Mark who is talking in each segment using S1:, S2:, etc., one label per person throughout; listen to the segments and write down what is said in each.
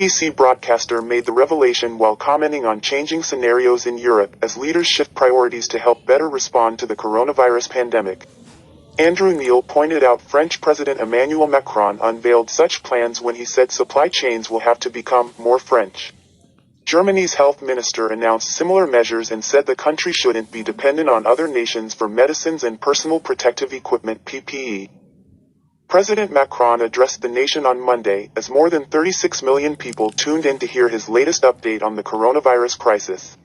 S1: BBC broadcaster made the revelation while commenting on changing scenarios in Europe as leaders shift priorities to help better respond to the coronavirus pandemic. Andrew Neil pointed out French President Emmanuel Macron unveiled such plans when he said supply chains will have to become more French. Germany's health minister announced similar measures and said the country shouldn't be dependent on other nations for medicines and personal protective equipment (PPE). President Macron addressed the nation on Monday as more than 36 million people tuned in to hear his latest update on the coronavirus crisis.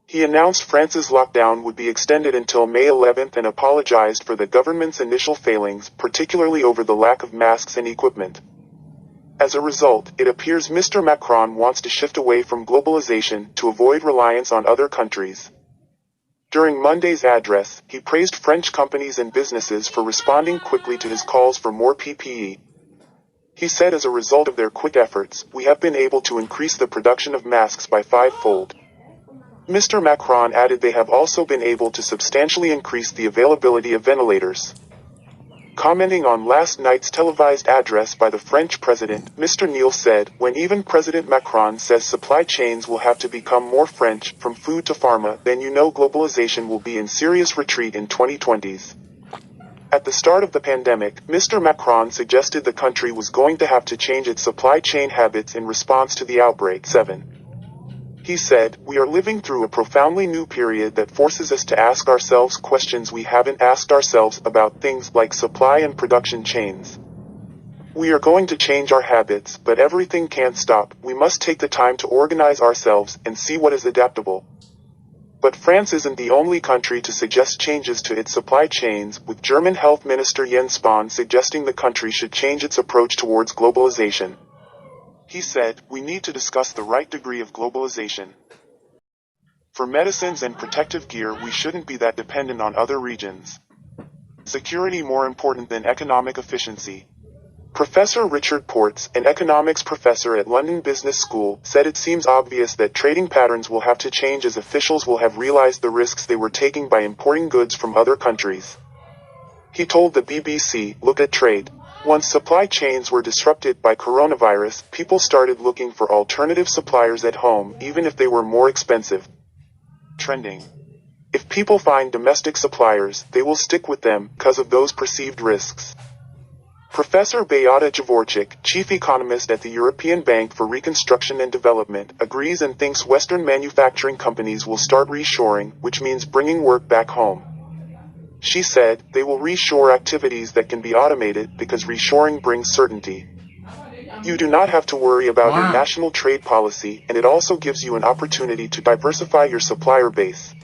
S1: He announced France's lockdown would be extended until May 11th and apologized for the government's initial failings, particularly over the lack of masks and equipment. As a result, it appears Mr. Macron wants to shift away from globalization to avoid reliance on other countries. During Monday's address, he praised French companies and businesses for responding quickly to his calls for more PPE. He said as a result of their quick efforts, we have been able to increase the production of masks by 5-fold. Mr. Macron added they have also been able to substantially increase the availability of ventilators. Commenting on last night's televised address by the French president, Mr. Neil said, when even President Macron says supply chains will have to become more French, from food to pharma, then you know globalization will be in serious retreat in 2020s. At the start of the pandemic, Mr. Macron suggested the country was going to have to change its supply chain habits in response to the outbreak. 7. He said, we are living through a profoundly new period that forces us to ask ourselves questions we haven't asked ourselves about things like supply and production chains. We are going to change our habits, but everything can't stop. We must take the time to organize ourselves and see what is adaptable. But France isn't the only country to suggest changes to its supply chains, with German Health Minister Jens Spahn suggesting the country should change its approach towards globalization. He said, we need to discuss the right degree of globalization. For medicines and protective gear, we shouldn't be that dependent on other regions. Security more important than economic efficiency. Professor Richard Portes, an economics professor at London Business School, said it seems obvious that trading patterns will have to change as officials will have realized the risks they were taking by importing goods from other countries. He told the BBC, look at trade. Once supply chains were disrupted by coronavirus, people started looking for alternative suppliers at home, even if they were more expensive. Trending. If people find domestic suppliers, they will stick with them because of those perceived risks. Professor Beata Javorchik, chief economist at the European Bank for Reconstruction and Development, agrees and thinks Western manufacturing companies will start reshoring, which means bringing work back home. She said, they will reshore activities that can be automated because reshoring brings certainty. You do not have to worry about your national trade policy, and it also gives you an opportunity to diversify your supplier base.